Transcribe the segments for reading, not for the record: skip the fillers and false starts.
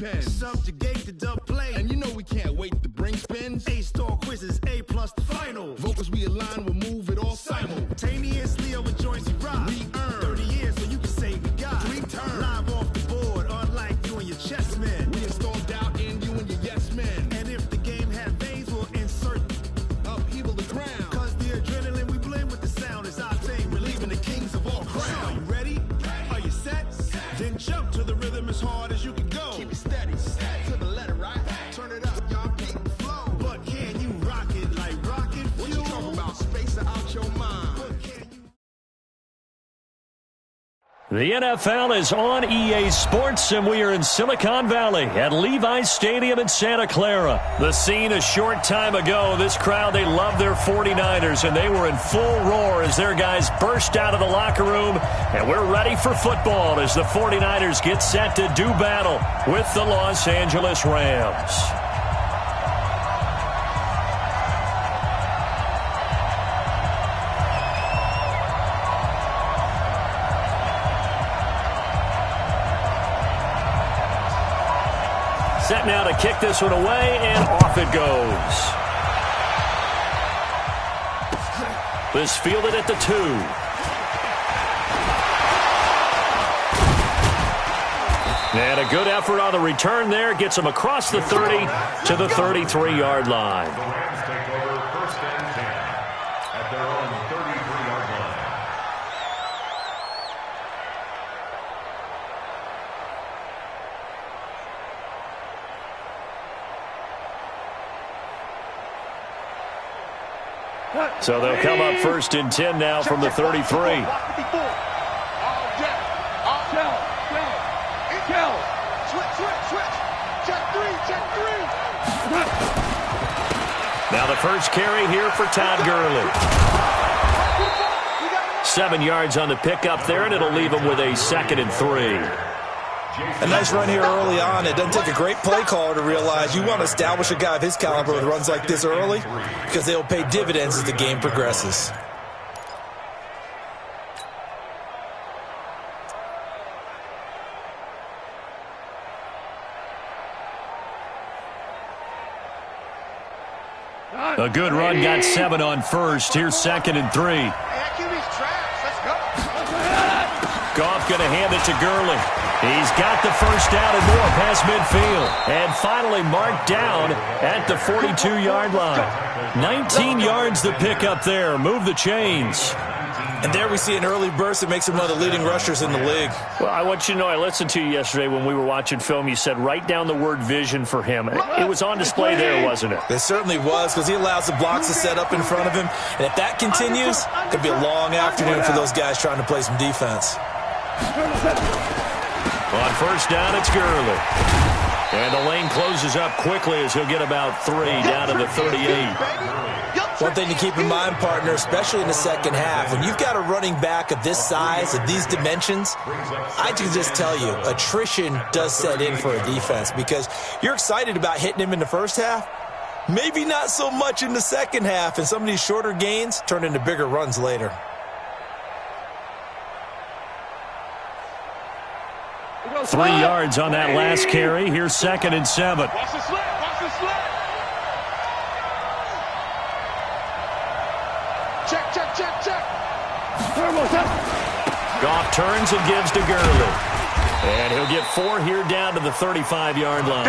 pen. Subjugate the dub play. And you know we can't wait to bring spins. A-star quizzes, A+ the final. Vocals we align, we'll move it all simultaneously over joints we rock. We earn 30 years so you can say we got 3 turns. Live off the board, unlike you and your chess men. We install doubt in you and your yes men. And if the game had veins, we'll insert upheaval the ground. Cause the adrenaline we blend with the sound is our thing. Relieving the kings of all crowns. So are you ready? Are you set? Then jump to the rhythm as hard as you can go. Keep it steady. To the letter, right? Turn it up, y'all keep the flow. But can you rock it like rocket fuel? What you talking about? Space out your mind. The NFL is on EA Sports, and we are in Silicon Valley at Levi's Stadium in Santa Clara. The scene a short time ago, this crowd, they love their 49ers, and they were in full roar as their guys burst out of the locker room, and we're ready for football as the 49ers get set to do battle with the Los Angeles Rams. Set now to kick this one away, and off it goes. This fielded at the 2. And a good effort on the return there. Gets him across the 30 to the 33-yard line. The Rams take over 1st and 10 at their own 33-yard line. So they'll come up 1st and 10 now from the 33. Now the first carry here for Todd Gurley. 7 yards on the pickup there, and it'll leave him with a 2nd and 3. A nice run here early on. It doesn't take a great play caller to realize you want to establish a guy of his caliber with runs like this early because they will pay dividends as the game progresses. A good run, got 7 on first. Here's 2nd and 3. Goff going to hand it to Gurley. He's got the first down and more past midfield. And finally marked down at the 42-yard line. 19 yards the pick up there. Move the chains. And there we see an early burst that makes him one of the leading rushers in the league. Well, I want you to know, I listened to you yesterday when we were watching film. You said write down the word vision for him. It was on display there, wasn't it? It certainly was, because he allows the blocks to set up in front of him. And if that continues, it could be a long afternoon for those guys trying to play some defense. On first down, it's Gurley. And the lane closes up quickly as he'll get about 3 down to the 38. One thing to keep in mind, partner, especially in the second half, when you've got a running back of this size, of these dimensions, I can just tell you, attrition does set in for a defense because you're excited about hitting him in the first half, maybe not so much in the second half, and some of these shorter gains turn into bigger runs later. Three yards on that last carry. Here's 2nd and 7. Watch the slant. Watch the slant. Check. Goff turns and gives to Gurley. And he'll get 4 here down to the 35-yard line.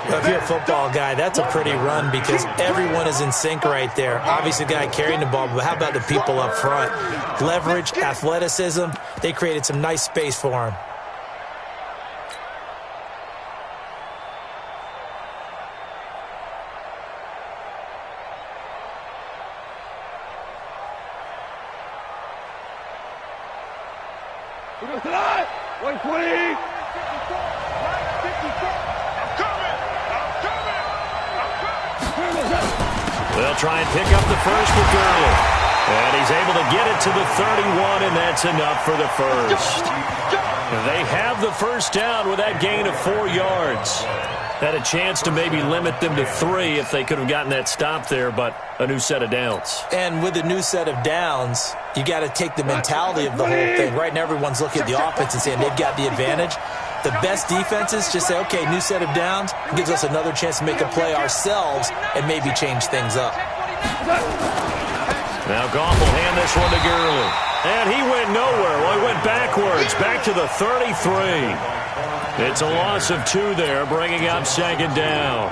Well, if you're a football guy, that's a pretty run because everyone is in sync right there. Obviously, the guy carrying the ball, but how about the people up front? Leverage, athleticism, they created some nice space for him. Wait, please. They'll try and pick up the first with Gurley. And he's able to get it to the 31, and that's enough for the first. They have the first down with that gain of 4 yards. Had a chance to maybe limit them to 3 if they could have gotten that stop there, but a new set of downs. And with a new set of downs, you got to take the mentality of the whole thing. Right now, everyone's looking at the offense and saying they've got the advantage. The best defenses just say, okay, new set of downs, gives us another chance to make a play ourselves and maybe change things up. Now Goff will hand this one to Gurley. And he went nowhere. Well, he went backwards, back to the 33. It's a loss of 2 there, bringing up second down.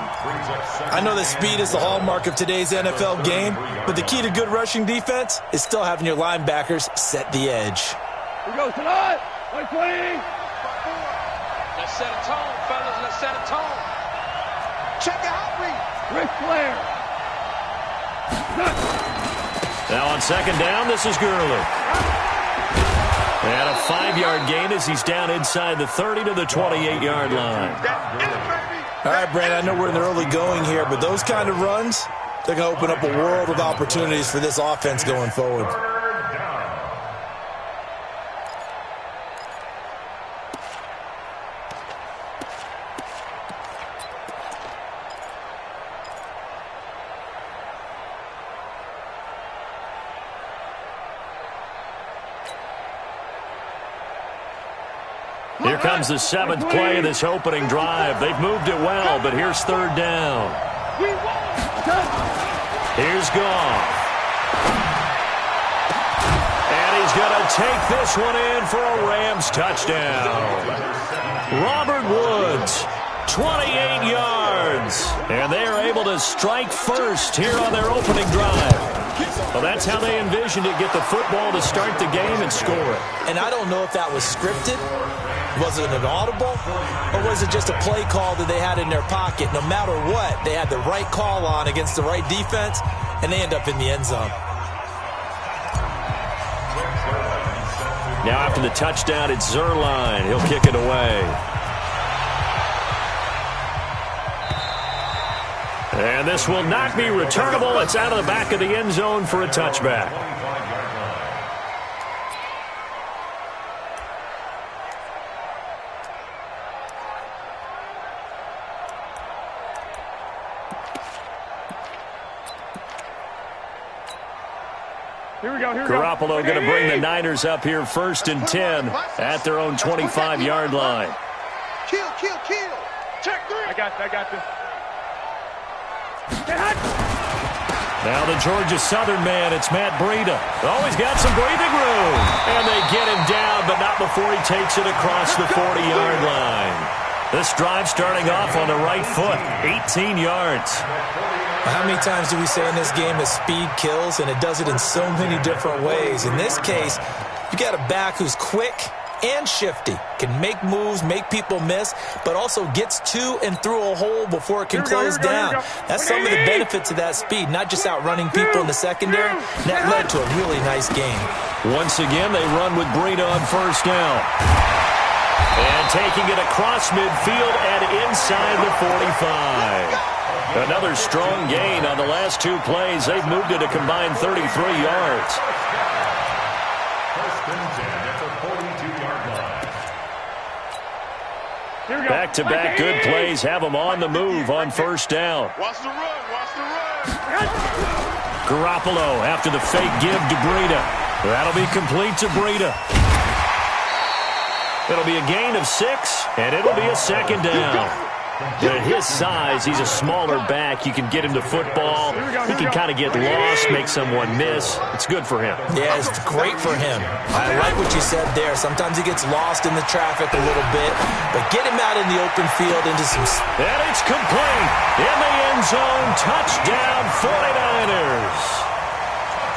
I know that speed is the hallmark of today's NFL game, but the key to good rushing defense is still having your linebackers set the edge. Here we go tonight. 2020. Let's set a tone, fellas. Let's set a tone. Check the heartbeat. Ric Flair. Now on second down, this is Gurley. And a 5-yard gain as he's down inside the 30 to the 28-yard line. All right, Brandon, I know we're in the early going here, but those kind of runs, they're going to open up a world of opportunities for this offense going forward. Here comes the 7th play of this opening drive. They've moved it well, but here's third down. Here's Goff. And he's going to take this one in for a Rams touchdown. Robert Woods, 28 yards. And they are able to strike first here on their opening drive. Well, that's how they envisioned it, get the football to start the game and score it. And I don't know if that was scripted. Was it an audible, or was it just a play call that they had in their pocket? No matter what, they had the right call on against the right defense, and they end up in the end zone. Now after the touchdown, it's Zerline. He'll kick it away. And this will not be returnable. It's out of the back of the end zone for a touchback. Garoppolo going to bring the Niners up here 1st and 10 at their own 25-yard line. Kill. Check 3. I got this. Now the Georgia Southern man, it's Matt Breida. Oh, he's got some breathing room. And they get him down, but not before he takes it across the 40-yard line. This drive starting off on the right foot, 18 yards. How many times do we say in this game that speed kills, and it does it in so many different ways? In this case, you got a back who's quick and shifty, can make moves, make people miss, but also gets to and through a hole before it can close down. That's some of the benefits of that speed, not just outrunning people in the secondary. That led to a really nice game. Once again, they run with Breida on first down. And taking it across midfield and inside the 45. Another strong gain on the last 2 plays. They've moved it a combined 33 yards. Back-to-back good plays have them on the move on first down. Watch the run. Garoppolo after the fake give to Breida. That'll be complete to Breida. It'll be a gain of 6, and it'll be a second down. At his size, he's a smaller back. You can get him to football. He can kind of get lost, make someone miss. It's good for him. Yeah, it's great for him. I like what you said there. Sometimes he gets lost in the traffic a little bit, but get him out in the open field into some... And it's complete. In the end zone, touchdown 49ers.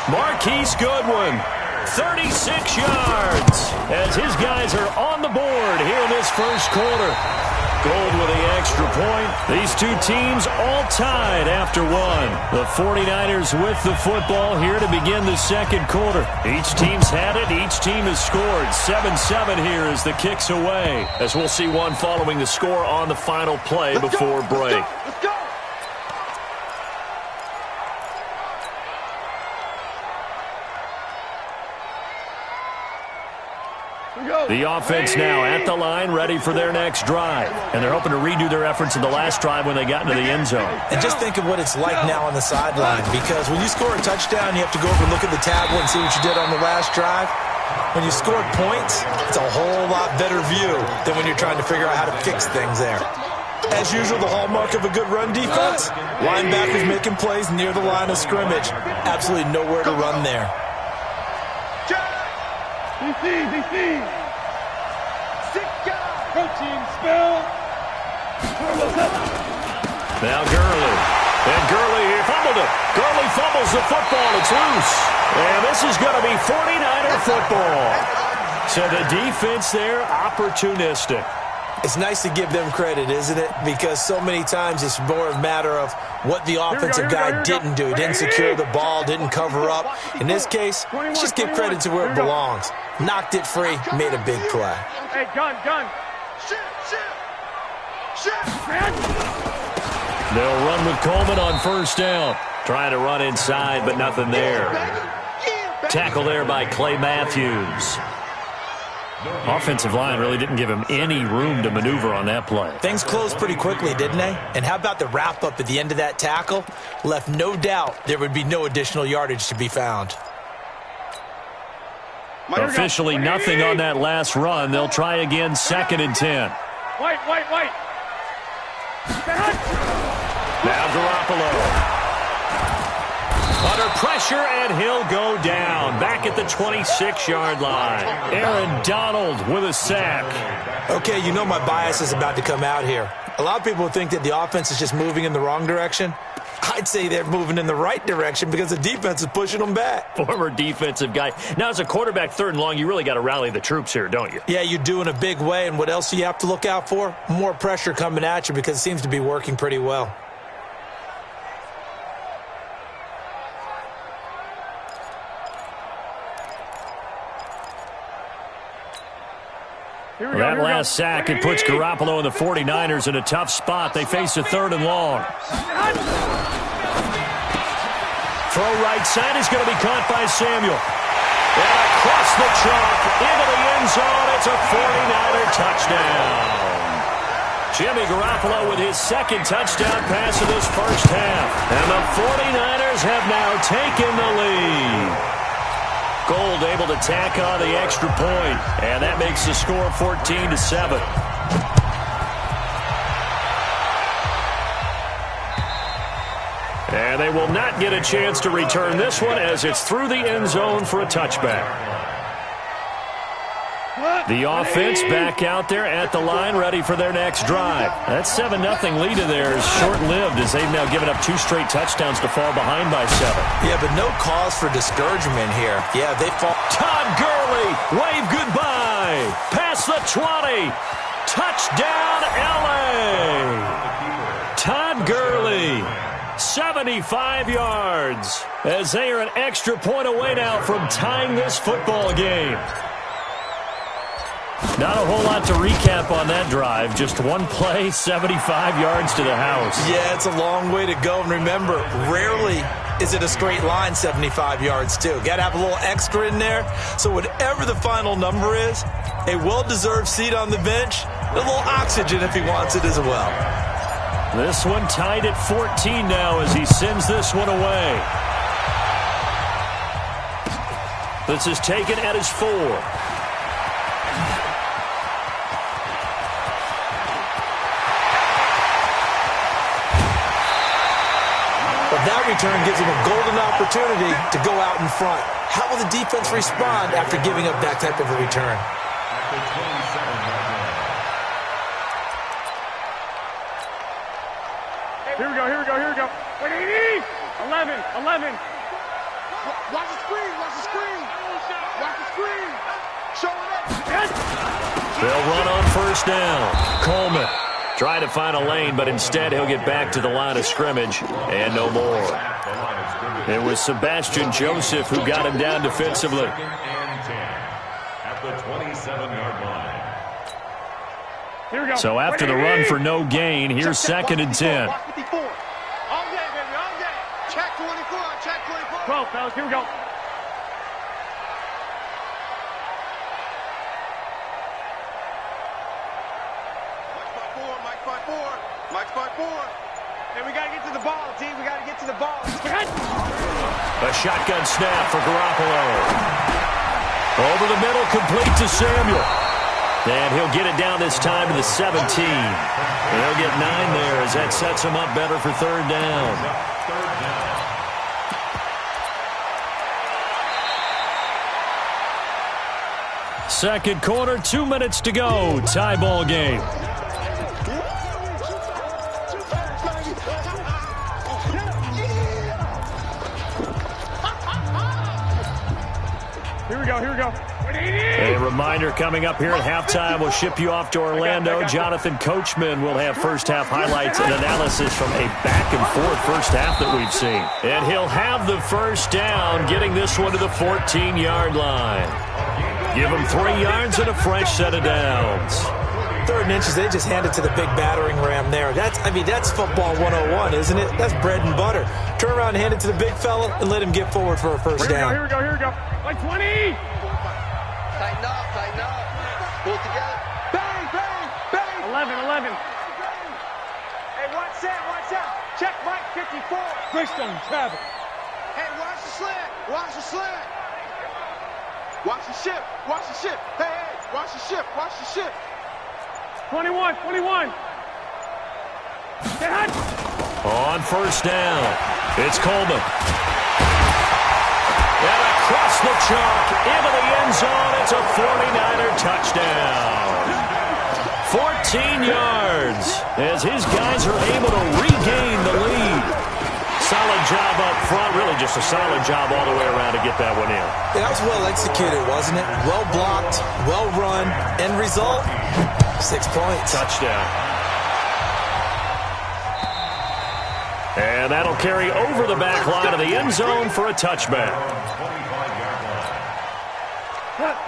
Marquise Goodwin, 36 yards, as his guys are on the board here in this first quarter. Gold with the extra point. These 2 teams all tied after 1. The 49ers with the football here to begin the second quarter. Each team's had it. Each team has scored. 7-7 here as the kick's away. As we'll see one following the score on the final play before break. Let's go. The offense now at the line, ready for their next drive. And they're hoping to redo their efforts in the last drive when they got into the end zone. And just think of what it's like now on the sideline, because when you score a touchdown, you have to go over and look at the tablet and see what you did on the last drive. When you score points, it's a whole lot better view than when you're trying to figure out how to fix things there. As usual, the hallmark of a good run defense, linebackers making plays near the line of scrimmage. Absolutely nowhere to run there. DC. Protein spill. Now Gurley. And Gurley, he fumbled it. Gurley fumbles the football. It's loose. And this is going to be 49er football. So the defense there, opportunistic. It's nice to give them credit, isn't it? Because so many times it's more a matter of what the offensive guy didn't do. He didn't secure the ball, didn't cover up. In this case, just give credit to where it belongs. Knocked it free, made a big play. Hey, gun. They'll run with Coleman on first down. Trying to run inside, but nothing there. Tackle there by Clay Matthews. Offensive line really didn't give him any room to maneuver on that play. Things closed pretty quickly, didn't they? And how about the wrap-up at the end of that tackle? Left no doubt there would be no additional yardage to be found. Officially nothing on that last run. They'll try again, 2nd and 10. White. Now Garoppolo. Under pressure, and he'll go down. Back at the 26-yard line. Aaron Donald with a sack. Okay, you know my bias is about to come out here. A lot of people think that the offense is just moving in the wrong direction. I'd say they're moving in the right direction because the defense is pushing them back. Former defensive guy. Now, as a quarterback, 3rd and long, you really got to rally the troops here, don't you? Yeah, you do in a big way. And what else do you have to look out for? More pressure coming at you because it seems to be working pretty well. That last sack, it puts Garoppolo and the 49ers in a tough spot. They face a 3rd and long. Throw right side is going to be caught by Samuel. And across the chalk, into the end zone, it's a 49er touchdown. Jimmy Garoppolo with his 2nd touchdown pass of this first half. And the 49ers have now taken the lead. Gold able to tack on the extra point, and that makes the score 14-7. And they will not get a chance to return this one as it's through the end zone for a touchback. The offense back out there at the line, ready for their next drive. That 7-0 lead of theirs is short-lived as they've now given up 2 straight touchdowns to fall behind by 7. Yeah, but no cause for discouragement here. Yeah, they fall. Todd Gurley, wave goodbye. Past the 20. Touchdown, L.A. Todd Gurley, 75 yards, as they are an extra point away now from tying this football game. Not a whole lot to recap on that drive. Just one play, 75 yards to the house. Yeah, it's a long way to go. And remember, rarely is it a straight line 75 yards, too. Got to have a little extra in there. So whatever the final number is, a well-deserved seat on the bench, a little oxygen if he wants it as well. This one tied at 14 now as he sends this one away. This is taken at his 4. That return gives him a golden opportunity to go out in front. How will the defense respond after giving up that type of a return? Here we go. 11. Watch the screen. Show it up. They'll run on first down. Coleman trying to find a lane, but instead he'll get back to the line of scrimmage and no more. It was Sebastian Joseph who got him down defensively. At the 27-yard line. Here we go. So after the run for no gain, here's 2nd and 10. All day, baby, all day. Check 24. 12, fellas, here we go. Mike's by four. And we got to get to the ball, team. We got to get to the ball. A shotgun snap for Garoppolo. Over the middle, complete to Samuel. And he'll get it down this time to the 17. And he'll get 9 there as that sets him up better for third down. Second quarter, 2 minutes to go. Tie ball game. Here we go. A reminder coming up here at halftime. We'll ship you off to Orlando. Jonathan Coachman will have first-half highlights and analysis from a back-and-forth first half that we've seen. And he'll have the first down, getting this one to the 14-yard line. Give him 3 yards and a fresh set of downs. 3rd and inches, they just hand it to the big battering ram there. That's football 101, isn't it? That's bread and butter. Turn around and hand it to the big fella and let him get forward for a first down. Here we go. Like 20. Tighten up. Pull it together. Bang. 11. Hey, watch out. Check Mike 54. Greystone, travel. Hey, watch the slant. Watch the ship. Hey, watch the ship. 21. Get hot. On first down, it's Coleman. And across the chalk, into the end zone, it's a 49er touchdown. 14 yards as his guys are able to regain the lead. Solid job up front, really just a solid job all the way around to get that one in. That was well executed, wasn't it? Well blocked, well run. End result, 6 points. Touchdown. And that'll carry over the back line of the end zone for a touchback.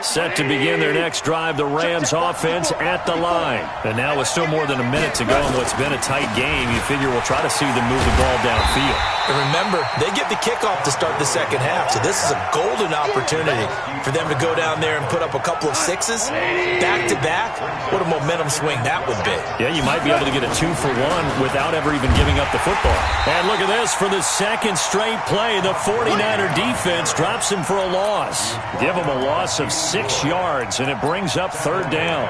Set to begin their next drive, the Rams offense at the line. And now with still more than a minute to go in what's been a tight game, you figure we'll try to see them move the ball downfield. And remember, they get the kickoff to start the second half, so this is a golden opportunity for them to go down there and put up a couple of 6s back-to-back. What a momentum swing that would be. Yeah, you might be able to get a 2-for-1 without ever even giving up the football. And look at this, for the second straight play, the 49er defense drops him for a loss. Give him a loss of 6 yards, and it brings up third down.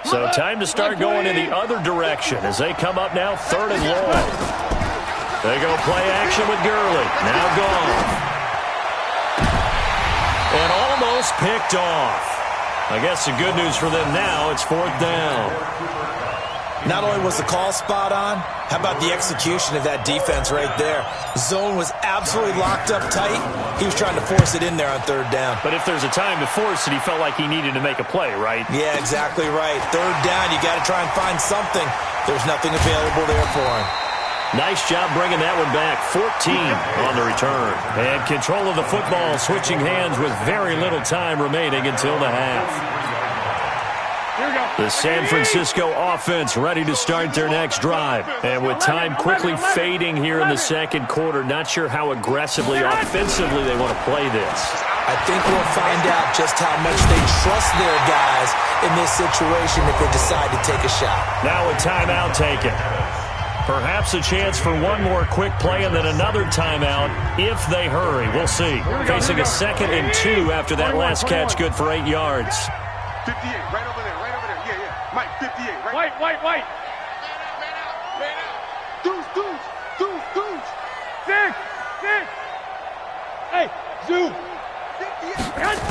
So time to start going in the other direction as they come up now 3rd and long. They go play action with Gurley. Now gone. And almost picked off. I guess the good news for them now, it's 4th down. Not only was the call spot on, how about the execution of that defense right there? Zone was absolutely locked up tight. He was trying to force it in there on 3rd down. But if there's a time to force it, he felt like he needed to make a play, right? Yeah, exactly right. 3rd down, you got to try and find something. There's nothing available there for him. Nice job bringing that one back. 14 on the return. And control of the football switching hands with very little time remaining until the half. The San Francisco offense ready to start their next drive. And with time quickly fading here in the second quarter, not sure how aggressively, offensively they want to play this. I think we'll find out just how much they trust their guys in this situation if they decide to take a shot. Now a timeout taken. Perhaps a chance for one more quick play and then another timeout if they hurry. We'll see. Facing a 2nd and 2 after that last catch, good for 8 yards. 58, right over there. Yeah. Mike, 58, right? White. Man out. Deuce. Six. Hey, Zoo. 58.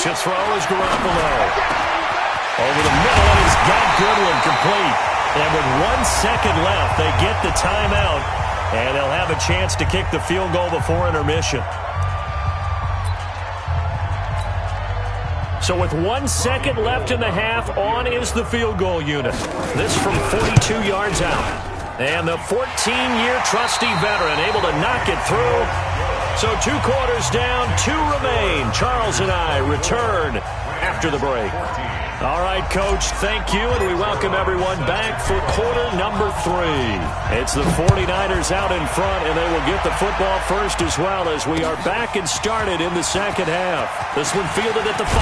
To throw is Garoppolo. Over the middle, and he's got Goodwin complete. And with 1 second left, they get the timeout, and they'll have a chance to kick the field goal before intermission. So with 1 second left in the half, on is the field goal unit. This from 42 yards out. And the 14-year trusty veteran able to knock it through. So 2 quarters down, 2 remain. Charles and I return after the break. All right, Coach, thank you, and we welcome everyone back for quarter number 3. It's the 49ers out in front, and they will get the football first as well as we are back and started in the second half. This one fielded at the 5.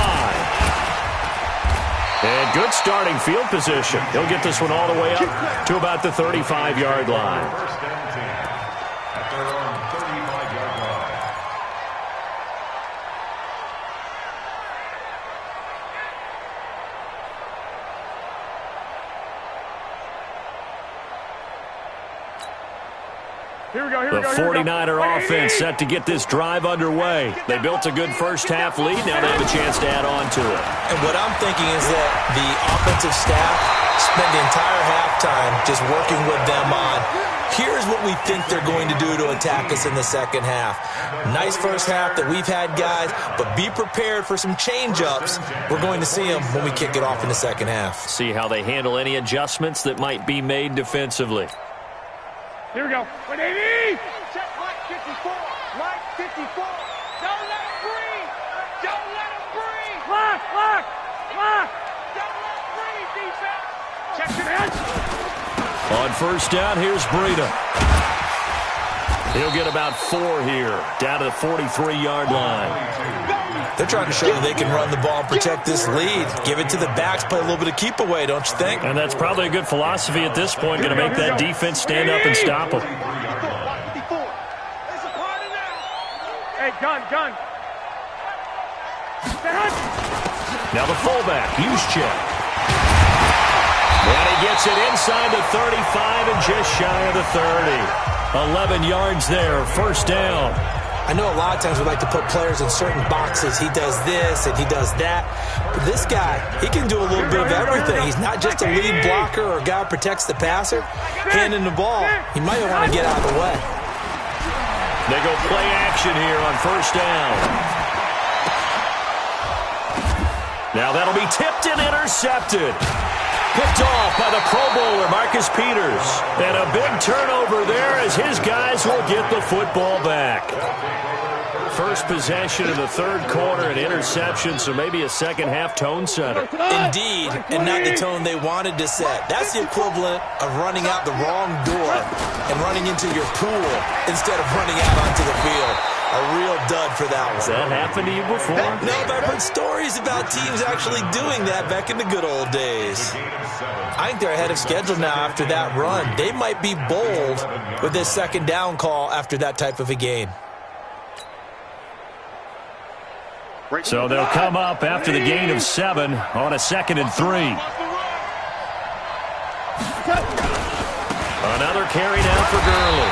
And good starting field position. He'll get this one all the way up to about the 35-yard line. First and 10 at their own 35-yard line. Here we go, The 49er offense set to get this drive underway. They built a good first-half lead. Now they have a chance to add on to it. And what I'm thinking is that the offensive staff spent the entire halftime just working with them on, here's what we think they're going to do to attack us in the second half. Nice first half that we've had, guys, but be prepared for some change-ups. We're going to see them when we kick it off in the second half. See how they handle any adjustments that might be made defensively. Here we go. 180. Check Mike 54. Mike 54. Don't let him breathe. Don't let him breathe. Lock. Don't let him breathe, defense. Check your head. On first down, here's Breida. He'll get about 4 here, down to the 43-yard line. They're trying to show that they can run the ball and protect this lead. Give it to the backs, play a little bit of keep away, don't you think? And that's probably a good philosophy at this point, going to make that defense stand up and stop them. Hey, gun. Now the fullback, Juszczyk. And he gets it inside the 35 and just shy of the 30. 11 yards there, first down. I know a lot of times we like to put players in certain boxes. He does this and he does that. But this guy, he can do a little bit of everything. He's not just a lead blocker or a guy who protects the passer. Handing the ball, he might want to get out of the way. They go play action here on first down. Now that'll be tipped and intercepted. Picked off by the Pro Bowler, Marcus Peters. And a big turnover there as his guys will get the football back. First possession of the third quarter, an interception, so maybe a second-half tone setter. Indeed, and not the tone they wanted to set. That's the equivalent of running out the wrong door and running into your pool instead of running out onto the field. A real dud for that one. Has that happened to you before? No, but I've heard stories about teams actually doing that back in the good old days. I think they're ahead of schedule now after that run. They might be bold with this second down call after that type of a game. So they'll come up after the gain of 7 on a 2nd and 3. Another carry now for Gurley.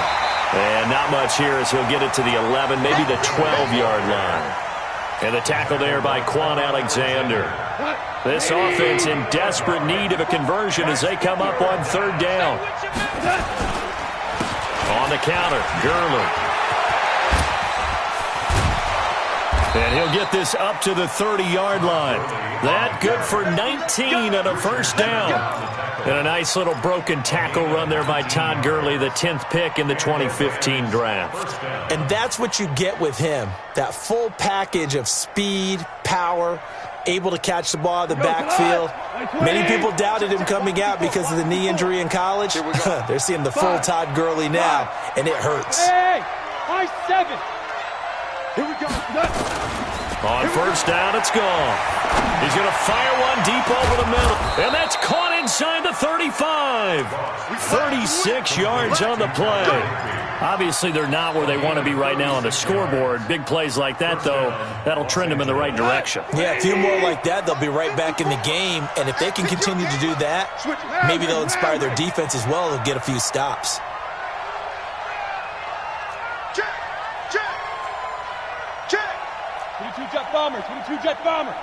And not much here as he'll get it to the 11, maybe the 12-yard line. And the tackle there by Quan Alexander. This offense in desperate need of a conversion as they come up on third down. On the counter, Gurley. And he'll get this up to the 30-yard line. That good for 19 on a first down. And a nice little broken tackle run there by Todd Gurley, the 10th pick in the 2015 draft. And that's what you get with him. That full package of speed, power, able to catch the ball in the backfield. Many people doubted him coming out because of the knee injury in college. They're seeing the full Todd Gurley now, and it hurts. Hey, 5-7. Here we go. On first down, it's gone. He's going to fire one deep over the middle. And that's caught inside the 35. 36 yards on the play. Obviously, they're not where they want to be right now on the scoreboard. Big plays like that, though, that'll trend them in the right direction. Yeah, a few more like that, they'll be right back in the game. And if they can continue to do that, maybe they'll inspire their defense as well. They'll get a few stops. Jet bomber.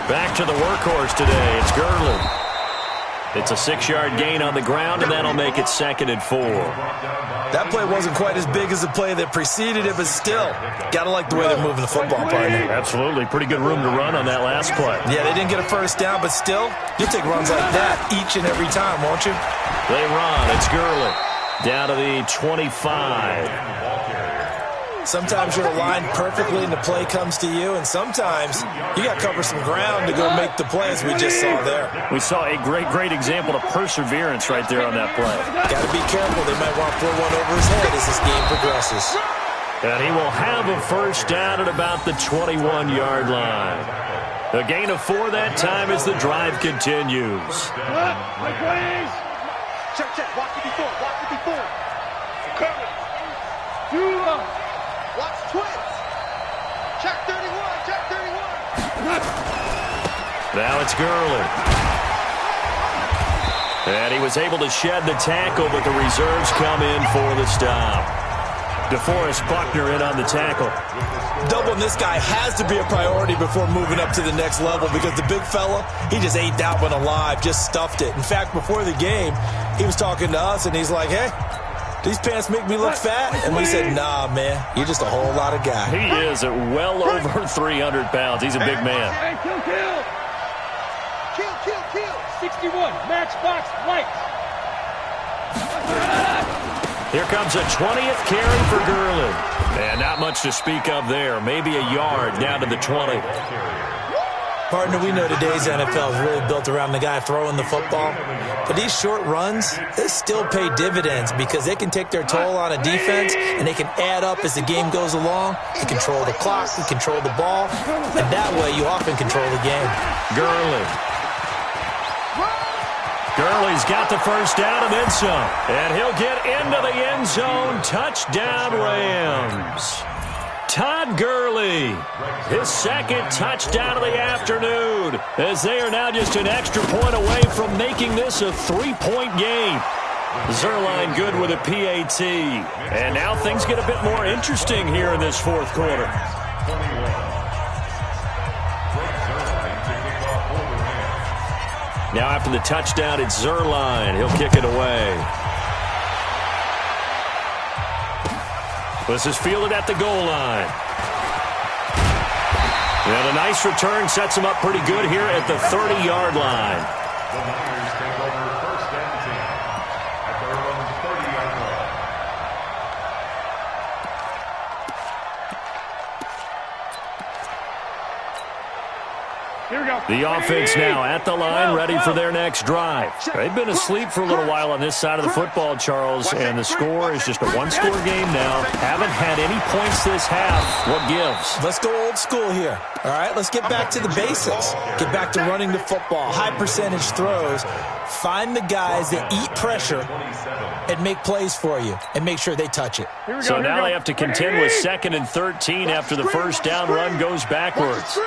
Back to the workhorse today. It's Gurley. It's a 6-yard gain on the ground, and that'll make it 2nd and 4. That play wasn't quite as big as the play that preceded it, but still, gotta like the way they're moving the football, partner. Absolutely. Pretty good room to run on that last play. Yeah, they didn't get a first down, but still, you'll take runs like that each and every time, won't you? They run. It's Gurley. Down to the 25. Sometimes you're aligned perfectly and the play comes to you, and sometimes you got to cover some ground to go make the plays we just saw there. We saw a great example of perseverance right there on that play. Got to be careful. They might want to throw one over his head as this game progresses. And he will have a first down at about the 21-yard line. A gain of 4 that time as the drive continues. Check, check. Watch 54. Watch 54. Cover. Watch twins. Check 31. Check 31. Now it's Gurley. And he was able to shed the tackle, but the reserves come in for the stop. DeForest Buckner in on the tackle. Doubling this guy has to be a priority before moving up to the next level because the big fella, he just ate that one alive, just stuffed it. In fact, before the game, he was talking to us, and he's like, hey, these pants make me look fat? And we said, nah, man, you're just a whole lot of guy. He is at well over 300 pounds. He's a big man. Hey, kill. Kill. 61. Matchbox lights. Here comes a 20th carry for Gurley. And not much to speak of there. Maybe a yard down to the 20. Partner, we know today's NFL is really built around the guy throwing the football. But these short runs, they still pay dividends because they can take their toll on a defense and they can add up as the game goes along. You control the clock, you control the ball, and that way you often control the game. Gurley's got the first down and then some. And he'll get into the end zone. Touchdown, Rams. Todd Gurley, his second touchdown of the afternoon, as they are now just an extra point away from making this a 3-point game. Zerline good with a PAT. And now things get a bit more interesting here in this fourth quarter. Now after the touchdown, it's Zerline. He'll kick it away. This is fielded at the goal line. And a nice return sets him up pretty good here at the 30-yard line. The Niners take over first and 10 at their own 30-yard line. Here we go. The offense now at the line, ready for their next drive. They've been asleep for a little while on this side of the football, Charles, and the score is just a one-score game now. Haven't had any points this half. What gives? Let's go old school here. All right, let's get back to the basics. Get back to running the football, high percentage throws. Find the guys that eat pressure and make plays for you and make sure they touch it. So now they have to contend with 2nd and 13 after the first down run goes backwards.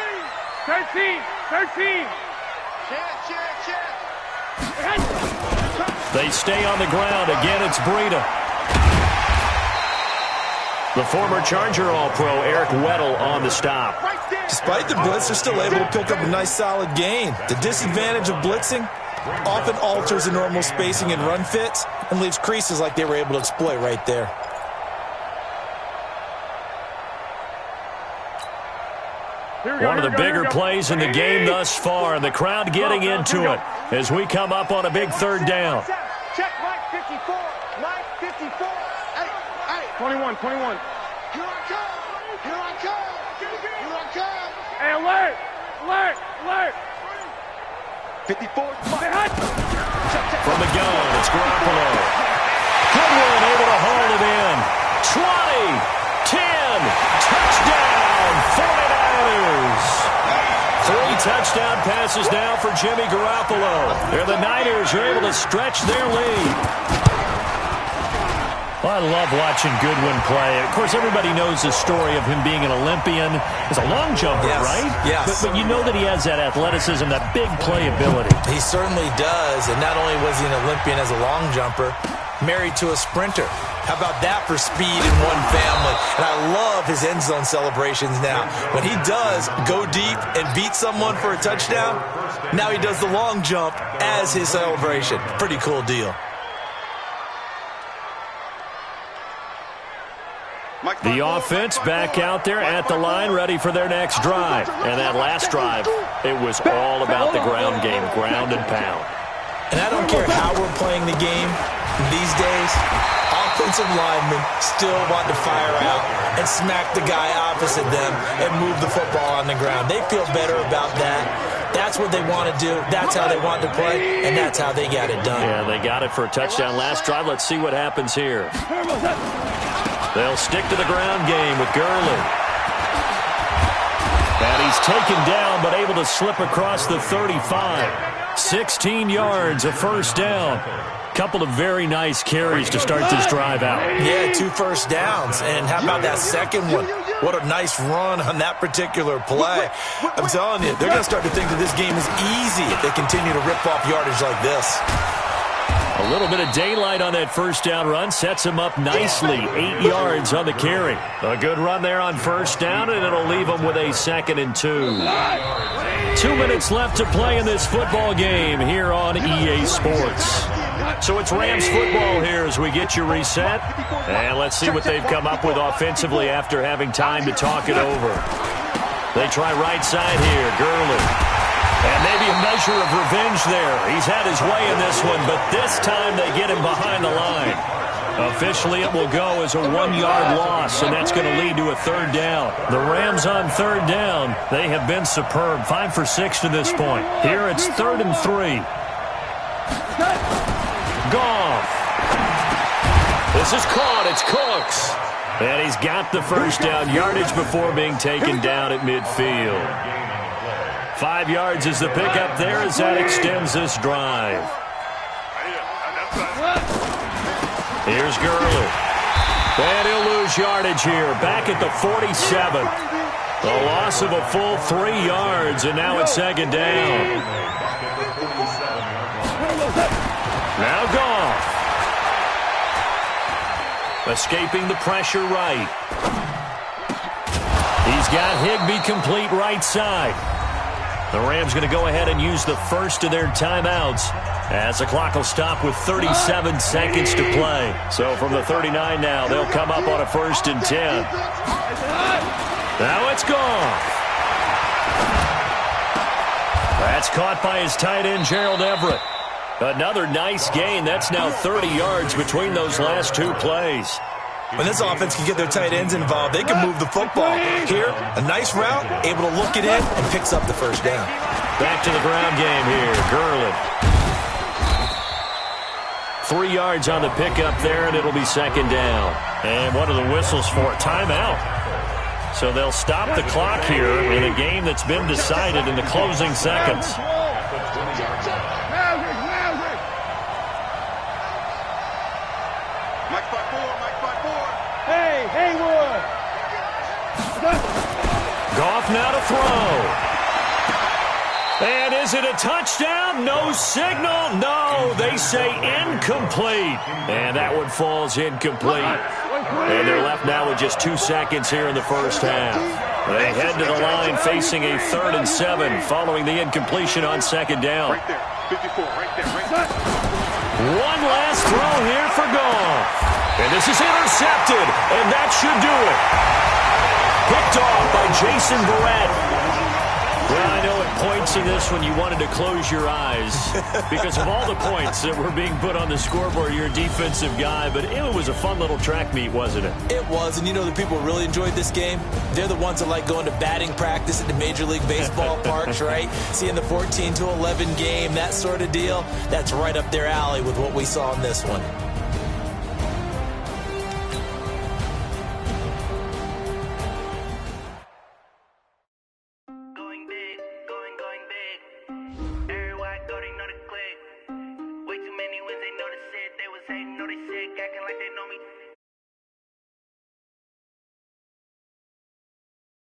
13. They stay on the ground. Again, it's Breida. The former Charger All-Pro Eric Weddle on the stop. Despite the blitz, they're still able to pick up a nice solid gain. The disadvantage of blitzing often alters the normal spacing and run fits and leaves creases like they were able to exploit right there. One of the bigger plays in the game thus far, and the crowd getting into it as we come up on a big third down. Check Mike 54. Mike 54. Hey. 21. Here I come. Hey, alert. 54. From the gun, it's Garoppolo. Goodwin able to haul it in. 20, 10, touchdown, 49ers. 3 touchdown passes now for Jimmy Garoppolo. The Niners are able to stretch their lead. Well, I love watching Goodwin play. Of course, everybody knows the story of him being an Olympian. He's a long jumper, right? Yes. But you know that he has that athleticism, that big playability. He certainly does, and not only was he an Olympian as a long jumper, married to a sprinter. How about that for speed in one family? And I love his end zone celebrations now. When he does go deep and beat someone for a touchdown, now he does the long jump as his celebration. Pretty cool deal. The offense back out there at the line, ready for their next drive. And that last drive, it was all about the ground game, ground and pound. And I don't care how we're playing the game these days, offensive linemen still want to fire out and smack the guy opposite them and move the football on the ground. They feel better about that. That's what they want to do. That's how they want to play, and that's how they got it done. Yeah, they got it for a touchdown last drive. Let's see what happens here. They'll stick to the ground game with Gurley. And he's taken down, but able to slip across the 35. 16 yards, a first down. Couple of very nice carries to start this drive out. Yeah, 2 first downs. And how about that second one? What a nice run on that particular play. I'm telling you, they're going to start to think that this game is easy if they continue to rip off yardage like this. A little bit of daylight on that first down run sets him up nicely. 8 yards on the carry. A good run there on first down, and it'll leave him with a 2nd and 2. 2 minutes left to play in this football game here on EA Sports. So it's Rams football here as we get you reset. And let's see what they've come up with offensively after having time to talk it over. They try right side here, Gurley. And maybe a measure of revenge there. He's had his way in this one, but this time they get him behind the line. Officially, it will go as a 1-yard loss, and that's going to lead to a 3rd down. The Rams on 3rd down, they have been superb. 5 for 6 to this point. Here it's 3rd and 3. Goff. This is caught. It's Cooks. And he's got the first down yardage before being taken down at midfield. 5 yards is the pickup there as that extends this drive. Here's Gurley. And he'll lose yardage here. Back at the 47. A loss of a full 3 yards, and now it's 2nd down. Now Goff. Escaping the pressure right. He's got Higbee complete right side. The Rams going to go ahead and use the first of their timeouts as the clock will stop with 37 seconds to play. So from the 39 now, they'll come up on a 1st and 10. Now it's Goff. That's caught by his tight end, Gerald Everett. Another nice gain. That's now 30 yards between those last 2 plays. When this offense can get their tight ends involved, they can move the football. Here, a nice route, able to look it in, and picks up the first down. Back to the ground game here. Gurley. 3 yards on the pickup there, and it'll be 2nd down. And what are the whistles for? Timeout. So they'll stop the clock here in a game that's been decided in the closing seconds. Goff now to throw. And is it a touchdown? No signal. No, they say incomplete. And that one falls incomplete. And they're left now with just 2 seconds here in the first half. They head to the line facing a 3rd and 7 following the incompletion on 2nd down. Right there, 54, right there. One last throw here for Goff. And this is intercepted, and that should do it. Picked off by Jason Verrett. Well, I know at points in this one you wanted to close your eyes because of all the points that were being put on the scoreboard. You're a defensive guy, but it was a fun little track meet, wasn't it? It was, and you know the people who really enjoyed this game? They're the ones that like going to batting practice at the Major League Baseball parks, right? Seeing the 14-11 game, that sort of deal. That's right up their alley with what we saw in this one.